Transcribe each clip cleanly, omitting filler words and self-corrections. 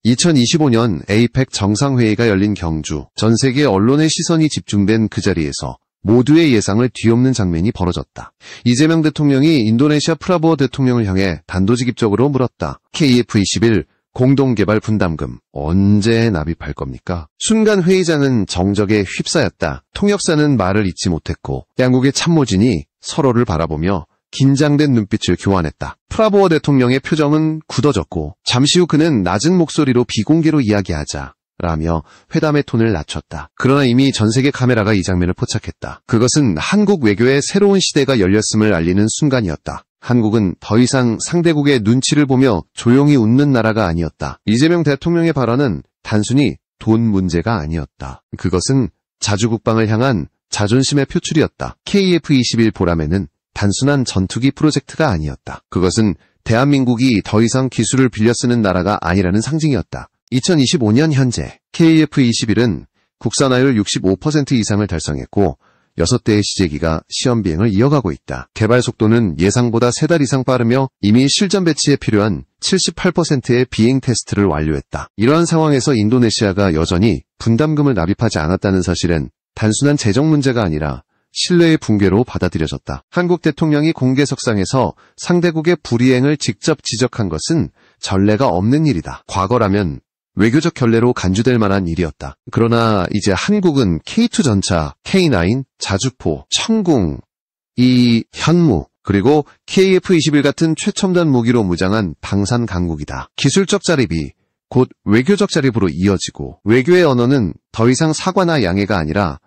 2025년 에이펙 정상회의가 열린 경주. 전 세계 언론의 시선이 집중된 그 자리에서 모두의 예상을 뒤엎는 장면이 벌어졌다. 이재명 대통령이 인도네시아 프라보어 대통령을 향해 단도직입적으로 물었다. KF-21 공동개발 분담금 언제 납입할 겁니까? 순간 회의장은 정적에 휩싸였다. 통역사는 말을 잇지 못했고 양국의 참모진이 서로를 바라보며 긴장된 눈빛을 교환했다. 프라보어 대통령의 표정은 굳어졌고 잠시 후 그는 낮은 목소리로 비공개로 이야기하자 라며 회담의 톤을 낮췄다. 그러나 이미 전 세계 카메라가 이 장면을 포착했다. 그것은 한국 외교의 새로운 시대가 열렸음을 알리는 순간이었다. 한국은 더 이상 상대국의 눈치를 보며 조용히 웃는 나라가 아니었다. 이재명 대통령의 발언은 단순히 돈 문제가 아니었다. 그것은 자주국방을 향한 자존심의 표출이었다. KF-21 보람에는 단순한 전투기 프로젝트가 아니었다. 그것은 대한민국이 더 이상 기술을 빌려 쓰는 나라가 아니라는 상징이었다. 2025년 현재 KF-21은 국산화율 65% 이상을 달성했고 6대의 시제기가 시험 비행을 이어가고 있다. 개발 속도는 예상보다 3달 이상 빠르며 이미 실전 배치에 필요한 78%의 비행 테스트를 완료했다. 이러한 상황에서 인도네시아가 여전히 분담금을 납입하지 않았다는 사실은 단순한 재정 문제가 아니라 신뢰의 붕괴로 받아들여졌다. 한국 대통령이 공개석상에서 상대국의 불이행을 직접 지적한 것은 전례가 없는 일이다. 과거라면 외교적 결례로 간주될 만한 일이었다. 그러나 이제 한국은 K2 전차, K9, 자주포, 청궁, 이 현무, 그리고 KF-21 같은 최첨단 무기로 무장한 방산 강국이다. 기술적 자립이 곧 외교적 자립으로 이어지고 외교의 언어는 더 이상 사과나 양해가 아니라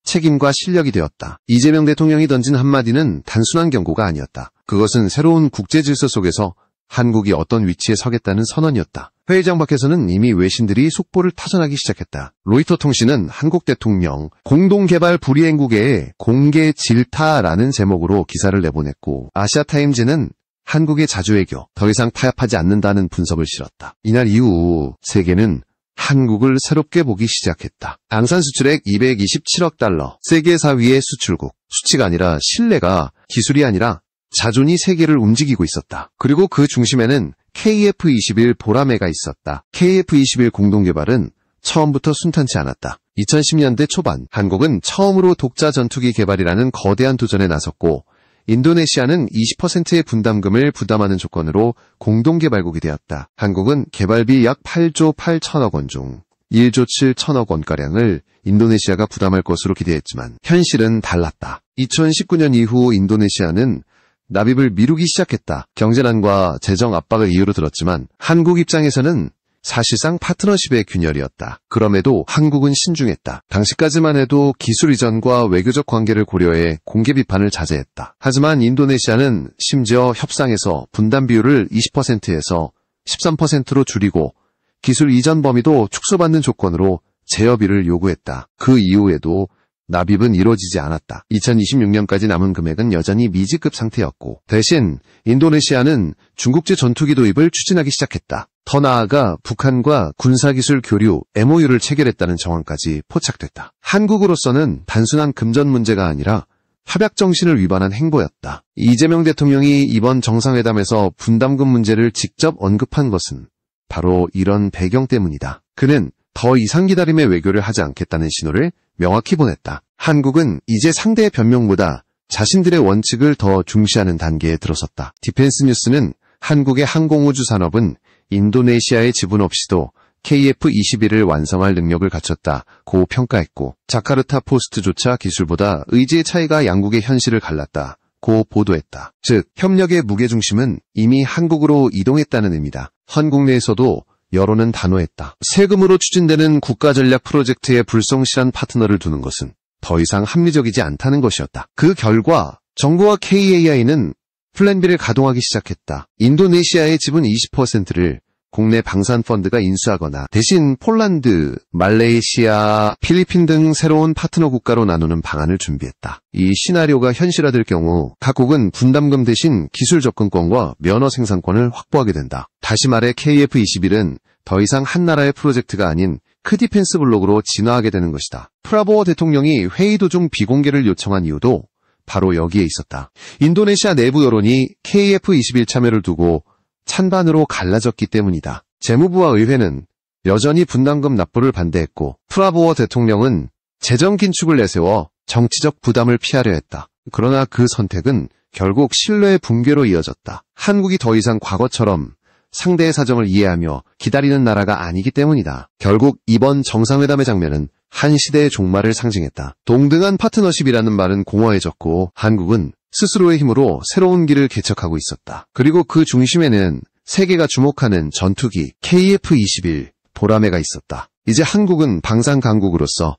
책임과 실력이 되었다. 이재명 대통령이 던진 한마디는 단순한 경고가 아니었다. 그것은 새로운 국제 질서 속에서 한국이 어떤 위치에 서겠다는 선언이었다. 회의장 밖에서는 이미 외신들이 속보를 타전하기 시작했다. 로이터 통신은 한국 대통령 공동개발 불이행국의 공개 질타라는 제목으로 기사를 내보냈고 아시아타임즈는 한국의 자주외교 더 이상 타협하지 않는다는 분석을 실었다. 이날 이후 세계는 한국을 새롭게 보기 시작했다. 앙산 수출액 227억 달러, 세계 4위의 수출국. 수치가 아니라 신뢰가, 기술이 아니라 자존이 세계를 움직이고 있었다. 그리고 그 중심에는 KF-21 보라매가 있었다. KF-21 공동개발은 처음부터 순탄치 않았다. 2010년대 초반 한국은 처음으로 독자 전투기 개발이라는 거대한 도전에 나섰고 인도네시아는 20%의 분담금을 부담하는 조건으로 공동개발국이 되었다. 한국은 개발비 약 8조 8천억 원 중 1조 7천억 원가량을 인도네시아가 부담할 것으로 기대했지만 현실은 달랐다. 2019년 이후 인도네시아는 납입을 미루기 시작했다. 경제난과 재정 압박을 이유로 들었지만 한국 입장에서는 사실상 파트너십의 균열이었다. 그럼에도 한국은 신중했다. 당시까지만 해도 기술 이전과 외교적 관계를 고려해 공개 비판을 자제했다. 하지만 인도네시아는 심지어 협상에서 분담 비율을 20%에서 13%로 줄이고 기술 이전 범위도 축소받는 조건으로 제어비를 요구했다. 그 이후에도 납입은 이루어지지 않았다. 2026년까지 남은 금액은 여전히 미지급 상태였고 대신 인도네시아는 중국제 전투기 도입을 추진하기 시작했다. 더 나아가 북한과 군사기술 교류 MOU를 체결했다는 정황까지 포착됐다. 한국으로서는 단순한 금전 문제가 아니라 협약 정신을 위반한 행보였다. 이재명 대통령이 이번 정상회담에서 분담금 문제를 직접 언급한 것은 바로 이런 배경 때문이다. 그는 더 이상 기다림의 외교를 하지 않겠다는 신호를 명확히 보냈다. 한국은 이제 상대의 변명보다 자신들의 원칙을 더 중시하는 단계에 들어섰다. 디펜스 뉴스는 한국의 항공우주 산업은 인도네시아의 지분 없이도 KF-21을 완성할 능력을 갖췄다고 평가했고 자카르타 포스트조차 기술보다 의지의 차이가 양국의 현실을 갈랐다고 보도했다. 즉 협력의 무게중심은 이미 한국으로 이동했다는 의미다. 한국 내에서도 여론은 단호했다. 세금으로 추진되는 국가전략 프로젝트에 불성실한 파트너를 두는 것은 더 이상 합리적이지 않다는 것이었다. 그 결과 정부와 KAI는 플랜 B를 가동하기 시작했다. 인도네시아의 지분 20%를 국내 방산펀드가 인수하거나 대신 폴란드, 말레이시아, 필리핀 등 새로운 파트너 국가로 나누는 방안을 준비했다. 이 시나리오가 현실화될 경우 각국은 분담금 대신 기술 접근권과 면허 생산권을 확보하게 된다. 다시 말해 KF-21은 더 이상 한 나라의 프로젝트가 아닌 크디펜스 블록으로 진화하게 되는 것이다. 프라보어 대통령이 회의 도중 비공개를 요청한 이유도 바로 여기에 있었다. 인도네시아 내부 여론이 KF-21 참여를 두고 찬반으로 갈라졌기 때문이다. 재무부와 의회는 여전히 분담금 납부를 반대했고 프라보어 대통령은 재정 긴축을 내세워 정치적 부담을 피하려 했다. 그러나 그 선택은 결국 신뢰의 붕괴로 이어졌다. 한국이 더 이상 과거처럼 상대의 사정을 이해하며 기다리는 나라가 아니기 때문이다. 결국 이번 정상회담의 장면은 한 시대의 종말을 상징했다. 동등한 파트너십이라는 말은 공허해졌고 한국은 스스로의 힘으로 새로운 길을 개척하고 있었다. 그리고 그 중심에는 세계가 주목하는 전투기 KF-21 보라매가 있었다. 이제 한국은 방산 강국으로서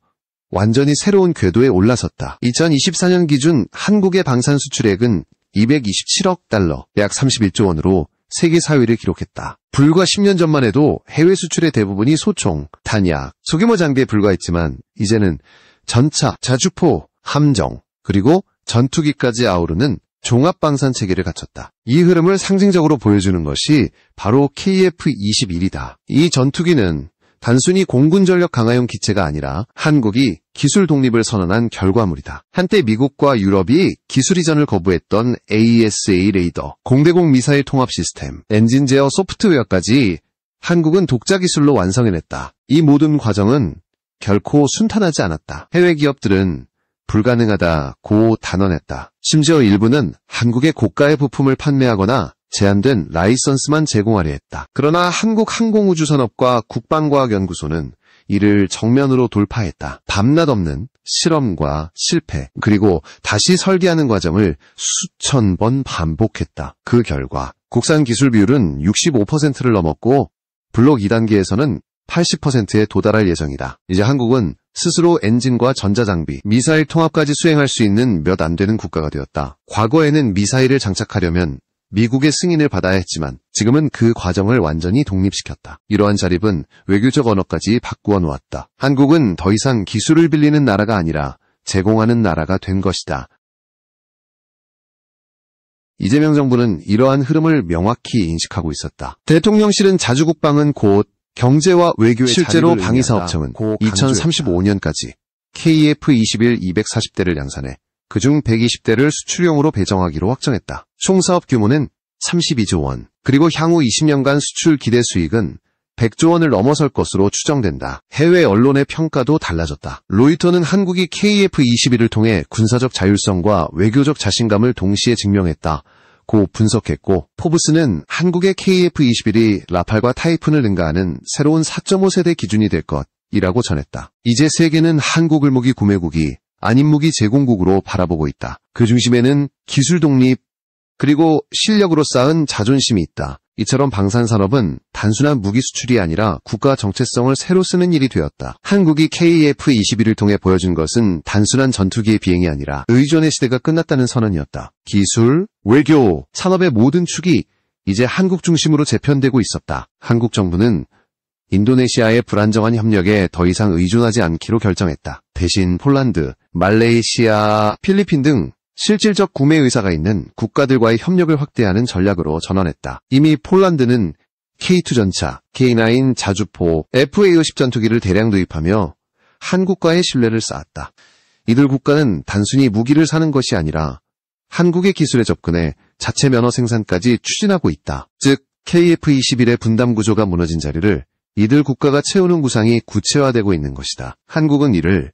완전히 새로운 궤도에 올라섰다. 2024년 기준 한국의 방산 수출액은 227억 달러, 약 31조 원으로 세계 4위를 기록했다. 불과 10년 전만 해도 해외 수출의 대부분이 소총, 탄약, 소규모 장비에 불과했지만 이제는 전차, 자주포, 함정, 그리고 전투기까지 아우르는 종합방산 체계를 갖췄다. 이 흐름을 상징적으로 보여주는 것이 바로 KF-21이다. 이 전투기는 단순히 공군 전력 강화용 기체가 아니라 한국이 기술 독립을 선언한 결과물이다. 한때 미국과 유럽이 기술 이전을 거부했던 AESA 레이더, 공대공 미사일 통합 시스템, 엔진 제어 소프트웨어까지 한국은 독자 기술로 완성해냈다. 이 모든 과정은 결코 순탄하지 않았다. 해외 기업들은 불가능하다고 단언했다. 심지어 일부는 한국의 고가의 부품을 판매하거나 제한된 라이선스만 제공하려 했다. 그러나 한국항공우주산업과 국방과학연구소는 이를 정면으로 돌파했다. 밤낮 없는 실험과 실패, 그리고 다시 설계하는 과정을 수천 번 반복했다. 그 결과 국산 기술 비율은 65%를 넘었고 블록 2단계에서는 80%에 도달할 예정이다. 이제 한국은 스스로 엔진과 전자장비, 미사일 통합까지 수행할 수 있는 몇 안 되는 국가가 되었다. 과거에는 미사일을 장착하려면 미국의 승인을 받아야 했지만 지금은 그 과정을 완전히 독립시켰다. 이러한 자립은 외교적 언어까지 바꾸어 놓았다. 한국은 더 이상 기술을 빌리는 나라가 아니라 제공하는 나라가 된 것이다. 이재명 정부는 이러한 흐름을 명확히 인식하고 있었다. 대통령실은 자주국방은 곧 경제와 외교의 실제로 방위사업청은 2035년까지 KF-21 240대를 양산해 그중 120대를 수출용으로 배정하기로 확정했다. 총 사업 규모는 32조 원, 그리고 향후 20년간 수출 기대 수익은 100조 원을 넘어설 것으로 추정된다. 해외 언론의 평가도 달라졌다. 로이터는 한국이 KF-21을 통해 군사적 자율성과 외교적 자신감을 동시에 증명했다고 분석했고, 포브스는 한국의 KF-21이 라팔과 타이푼을 능가하는 새로운 4.5세대 기준이 될 것이라고 전했다. 이제 세계는 한국을 무기 구매국이 아닌 무기 제공국으로 바라보고 있다. 그 중심에는 기술 독립, 그리고 실력으로 쌓은 자존심이 있다. 이처럼 방산산업은 단순한 무기 수출이 아니라 국가 정체성을 새로 쓰는 일이 되었다. 한국이 KF-21을 통해 보여준 것은 단순한 전투기의 비행이 아니라 의존의 시대가 끝났다는 선언이었다. 기술, 외교, 산업의 모든 축이 이제 한국 중심으로 재편되고 있었다. 한국 정부는 인도네시아의 불안정한 협력에 더 이상 의존하지 않기로 결정했다. 대신 폴란드, 말레이시아, 필리핀 등 실질적 구매 의사가 있는 국가들과의 협력을 확대하는 전략으로 전환했다. 이미 폴란드는 K2 전차, K9 자주포, FA-50 전투기를 대량 도입하며 한국과의 신뢰를 쌓았다. 이들 국가는 단순히 무기를 사는 것이 아니라 한국의 기술에 접근해 자체 면허 생산까지 추진하고 있다. 즉 KF-21의 분담 구조가 무너진 자리를 이들 국가가 채우는 구상이 구체화되고 있는 것이다. 한국은 이를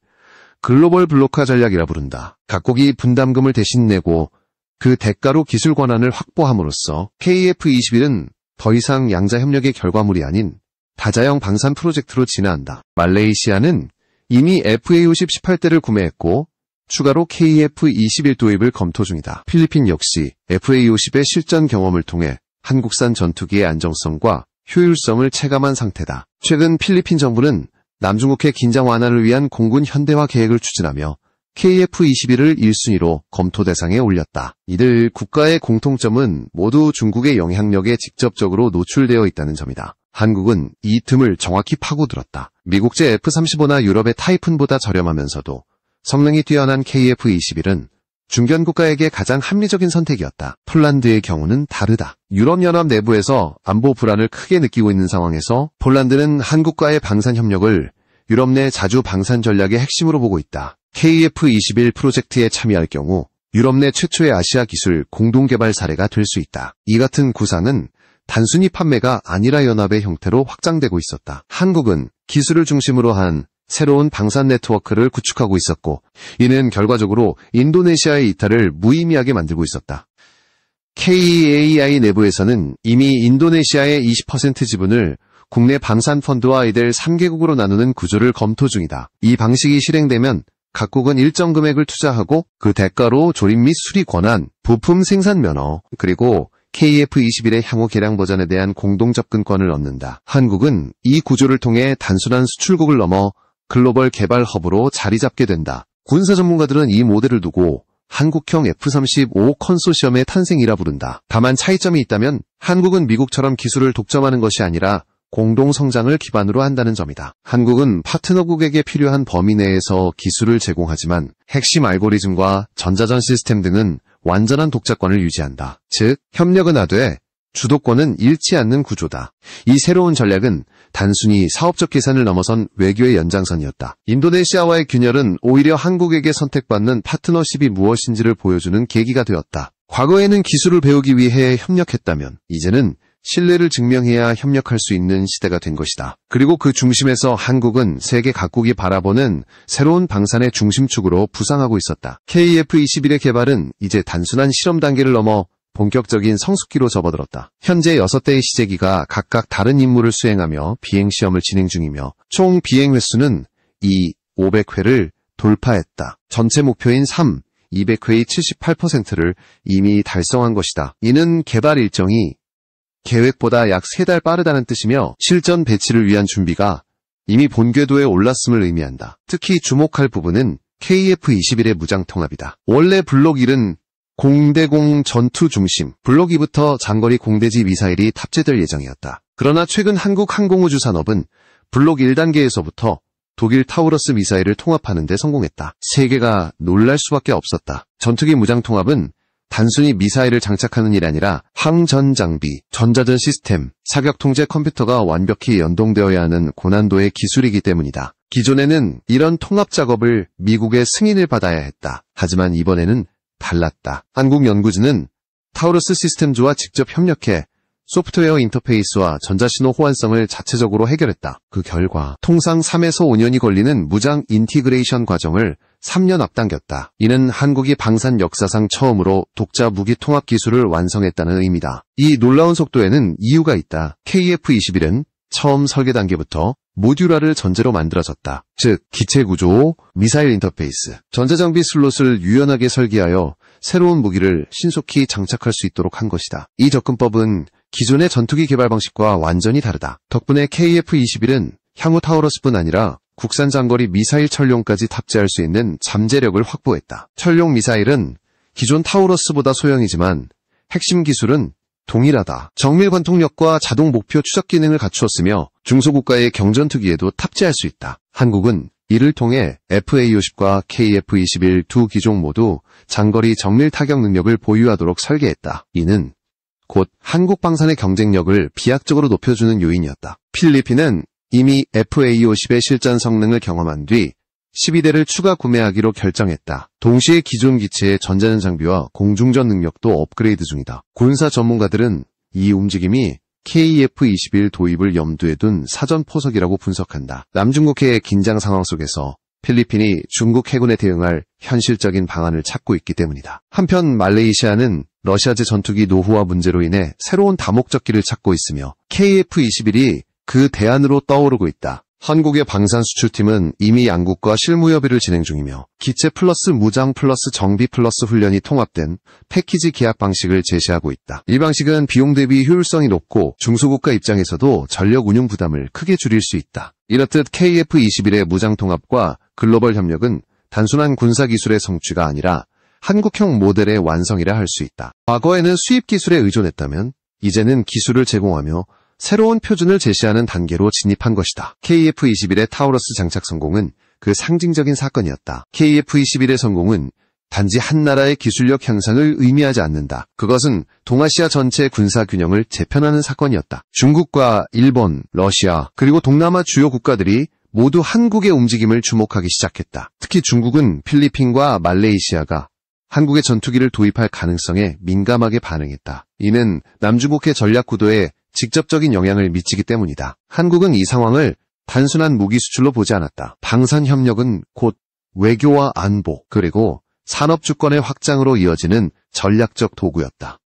글로벌 블록화 전략이라 부른다. 각국이 분담금을 대신 내고 그 대가로 기술 권한을 확보함으로써 KF-21은 더 이상 양자 협력의 결과물이 아닌 다자형 방산 프로젝트로 진화한다. 말레이시아는 이미 FA-50 18대를 구매했고 추가로 KF-21 도입을 검토 중이다. 필리핀 역시 FA-50의 실전 경험을 통해 한국산 전투기의 안정성과 효율성을 체감한 상태다. 최근 필리핀 정부는 남중국해 긴장 완화를 위한 공군 현대화 계획을 추진하며 KF-21을 1순위로 검토 대상에 올렸다. 이들 국가의 공통점은 모두 중국의 영향력에 직접적으로 노출되어 있다는 점이다. 한국은 이 틈을 정확히 파고들었다. 미국제 F-35나 유럽의 타이푼보다 저렴하면서도 성능이 뛰어난 KF-21은 중견 국가에게 가장 합리적인 선택이었다. 폴란드의 경우는 다르다. 유럽연합 내부에서 안보 불안을 크게 느끼고 있는 상황에서 폴란드는 한국과의 방산 협력을 유럽 내 자주 방산 전략의 핵심으로 보고 있다. KF-21 프로젝트에 참여할 경우 유럽 내 최초의 아시아 기술 공동개발 사례가 될 수 있다. 이 같은 구상은 단순히 판매가 아니라 연합의 형태로 확장되고 있었다. 한국은 기술을 중심으로 한 새로운 방산 네트워크를 구축하고 있었고, 이는 결과적으로 인도네시아의 이탈을 무의미하게 만들고 있었다. KAI 내부에서는 이미 인도네시아의 20% 지분을 국내 방산펀드와 이들 3개국으로 나누는 구조를 검토 중이다. 이 방식이 실행되면 각국은 일정 금액을 투자하고 그 대가로 조립 및 수리 권한, 부품 생산 면허, 그리고 KF21의 향후 개량 버전에 대한 공동 접근권을 얻는다. 한국은 이 구조를 통해 단순한 수출국을 넘어 글로벌 개발 허브로 자리 잡게 된다. 군사 전문가들은 이 모델을 두고 한국형 F-35 컨소시엄의 탄생이라 부른다. 다만 차이점이 있다면 한국은 미국처럼 기술을 독점하는 것이 아니라 공동 성장을 기반으로 한다는 점이다. 한국은 파트너국에게 필요한 범위 내에서 기술을 제공하지만 핵심 알고리즘과 전자전 시스템 등은 완전한 독자권을 유지한다. 즉, 협력은 하되 주도권은 잃지 않는 구조다. 이 새로운 전략은 단순히 사업적 계산을 넘어선 외교의 연장선이었다. 인도네시아와의 균열은 오히려 한국에게 선택받는 파트너십이 무엇인지를 보여주는 계기가 되었다. 과거에는 기술을 배우기 위해 협력했다면 이제는 신뢰를 증명해야 협력할 수 있는 시대가 된 것이다. 그리고 그 중심에서 한국은 세계 각국이 바라보는 새로운 방산의 중심축으로 부상하고 있었다. KF-21의 개발은 이제 단순한 실험 단계를 넘어 본격적인 성숙기로 접어들었다. 현재 6대의 시제기가 각각 다른 임무를 수행하며 비행시험을 진행 중이며 총 비행 횟수는 500회를 돌파했다. 전체 목표인 200회의 78%를 이미 달성한 것이다. 이는 개발 일정이 계획보다 약 3달 빠르다는 뜻이며 실전 배치를 위한 준비가 이미 본궤도에 올랐음을 의미한다. 특히 주목할 부분은 KF-21의 무장통합이다. 원래 블록 1은 공대공 전투 중심, 블록 2부터 장거리 공대지 미사일이 탑재될 예정이었다. 그러나 최근 한국 항공우주 산업은 블록 1단계에서부터 독일 타우러스 미사일을 통합하는 데 성공했다. 세계가 놀랄 수밖에 없었다. 전투기 무장통합은 단순히 미사일을 장착하는 일이 아니라 항전 장비, 전자전 시스템, 사격 통제 컴퓨터가 완벽히 연동되어야 하는 고난도의 기술이기 때문이다. 기존에는 이런 통합 작업을 미국의 승인을 받아야 했다. 하지만 이번에는 달랐다. 한국연구진은 타우러스 시스템즈와 직접 협력해 소프트웨어 인터페이스와 전자신호 호환성을 자체적으로 해결했다. 그 결과 통상 3에서 5년이 걸리는 무장 인티그레이션 과정을 3년 앞당겼다. 이는 한국이 방산 역사상 처음으로 독자 무기 통합 기술을 완성했다는 의미다. 이 놀라운 속도에는 이유가 있다. KF-21은 처음 설계 단계부터 모듈화를 전제로 만들어졌다. 즉, 기체 구조, 미사일 인터페이스, 전자장비 슬롯을 유연하게 설계하여 새로운 무기를 신속히 장착할 수 있도록 한 것이다. 이 접근법은 기존의 전투기 개발 방식과 완전히 다르다. 덕분에 KF-21은 향후 타우러스뿐 아니라 국산 장거리 미사일 천룡까지 탑재할 수 있는 잠재력을 확보했다. 천룡 미사일은 기존 타우러스보다 소형이지만 핵심 기술은 동일하다. 정밀 관통력과 자동 목표 추적 기능을 갖추었으며 중소국가의 경전투기에도 탑재할 수 있다. 한국은 이를 통해 FA-50과 KF-21 두 기종 모두 장거리 정밀 타격 능력을 보유하도록 설계했다. 이는 곧 한국 방산의 경쟁력을 비약적으로 높여주는 요인이었다. 필리핀은 이미 FA-50의 실전 성능을 경험한 뒤 12대를 추가 구매하기로 결정했다. 동시에 기존 기체의 전자전 장비와 공중전 능력도 업그레이드 중이다. 군사 전문가들은 이 움직임이 KF-21 도입을 염두에 둔 사전 포석이라고 분석한다. 남중국해의 긴장 상황 속에서 필리핀이 중국 해군에 대응할 현실적인 방안을 찾고 있기 때문이다. 한편 말레이시아는 러시아제 전투기 노후화 문제로 인해 새로운 다목적기를 찾고 있으며 KF-21이 그 대안으로 떠오르고 있다. 한국의 방산 수출팀은 이미 양국과 실무 협의를 진행 중이며 기체 플러스 무장 플러스 정비 플러스 훈련이 통합된 패키지 계약 방식을 제시하고 있다. 이 방식은 비용 대비 효율성이 높고 중소국가 입장에서도 전력 운용 부담을 크게 줄일 수 있다. 이렇듯 KF-21의 무장 통합과 글로벌 협력은 단순한 군사기술의 성취가 아니라 한국형 모델의 완성이라 할 수 있다. 과거에는 수입 기술에 의존했다면 이제는 기술을 제공하며 새로운 표준을 제시하는 단계로 진입한 것이다. KF-21의 타우러스 장착 성공은 그 상징적인 사건이었다. KF-21의 성공은 단지 한 나라의 기술력 향상을 의미하지 않는다. 그것은 동아시아 전체 군사 균형을 재편하는 사건이었다. 중국과 일본, 러시아, 그리고 동남아 주요 국가들이 모두 한국의 움직임을 주목하기 시작했다. 특히 중국은 필리핀과 말레이시아가 한국의 전투기를 도입할 가능성에 민감하게 반응했다. 이는 남중국해 전략 구도에 직접적인 영향을 미치기 때문이다. 한국은 이 상황을 단순한 무기 수출로 보지 않았다. 방산협력은 곧 외교와 안보, 그리고 산업 주권의 확장으로 이어지는 전략적 도구였다.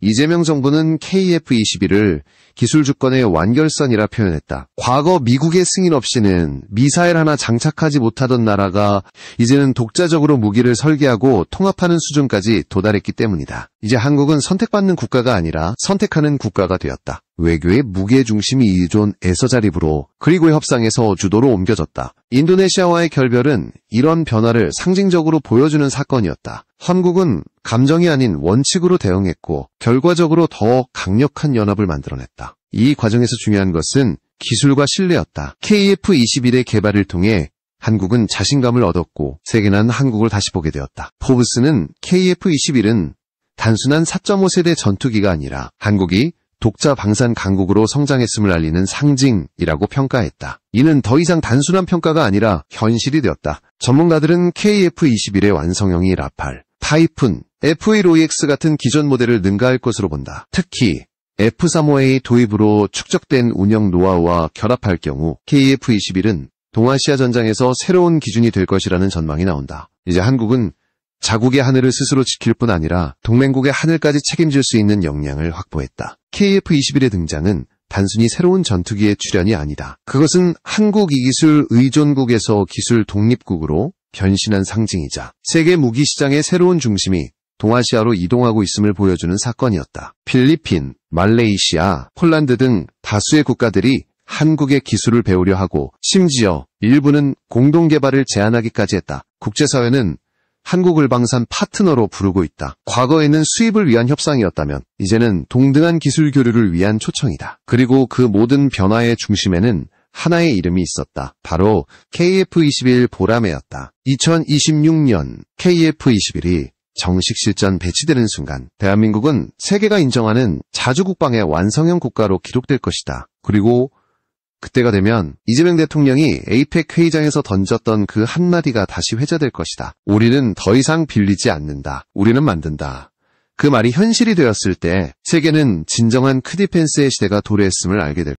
이재명 정부는 KF-21을 기술 주권의 완결선이라 표현했다. 과거 미국의 승인 없이는 미사일 하나 장착하지 못하던 나라가 이제는 독자적으로 무기를 설계하고 통합하는 수준까지 도달했기 때문이다. 이제 한국은 선택받는 국가가 아니라 선택하는 국가가 되었다. 외교의 무게중심이 이존 에서자립으로 그리고 협상에서 주도로 옮겨졌다. 인도네시아와의 결별은 이런 변화를 상징적으로 보여주는 사건이었다. 한국은 감정이 아닌 원칙으로 대응했고 결과적으로 더 강력한 연합을 만들어냈다. 이 과정에서 중요한 것은 기술과 신뢰였다. KF-21의 개발을 통해 한국은 자신감을 얻었고 세계는 한국을 다시 보게 되었다. 포브스는 KF-21은 단순한 4.5세대 전투기가 아니라 한국이 독자 방산 강국으로 성장했음을 알리는 상징이라고 평가했다. 이는 더 이상 단순한 평가가 아니라 현실이 되었다. 전문가들은 KF-21의 완성형이 라팔, 타이푼, F1OEX 같은 기존 모델을 능가할 것으로 본다. 특히 F-35A 도입으로 축적된 운영 노하우와 결합할 경우 KF-21은 동아시아 전장에서 새로운 기준이 될 것이라는 전망이 나온다. 이제 한국은 자국의 하늘을 스스로 지킬 뿐 아니라 동맹국의 하늘까지 책임질 수 있는 역량을 확보했다. KF-21의 등장은 단순히 새로운 전투기의 출현이 아니다. 그것은 한국 이기술 의존국에서 기술 독립국으로 변신한 상징이자 세계 무기 시장의 새로운 중심이 동아시아로 이동하고 있음을 보여주는 사건이었다. 필리핀, 말레이시아, 폴란드 등 다수의 국가들이 한국의 기술을 배우려 하고 심지어 일부는 공동개발을 제안하기까지 했다. 국제사회는 한국을 방산 파트너로 부르고 있다. 과거에는 수입을 위한 협상이었다면 이제는 동등한 기술 교류를 위한 초청이다. 그리고 그 모든 변화의 중심에는 하나의 이름이 있었다. 바로 KF-21 보라매였다. 2026년 KF-21이 정식 실전 배치되는 순간 대한민국은 세계가 인정하는 자주국방의 완성형 국가로 기록될 것이다. 그리고 그때가 되면 이재명 대통령이 에이펙 회의장에서 던졌던 그 한마디가 다시 회자될 것이다. 우리는 더 이상 빌리지 않는다. 우리는 만든다. 그 말이 현실이 되었을 때 세계는 진정한 크디펜스의 시대가 도래했음을 알게 될 것이다.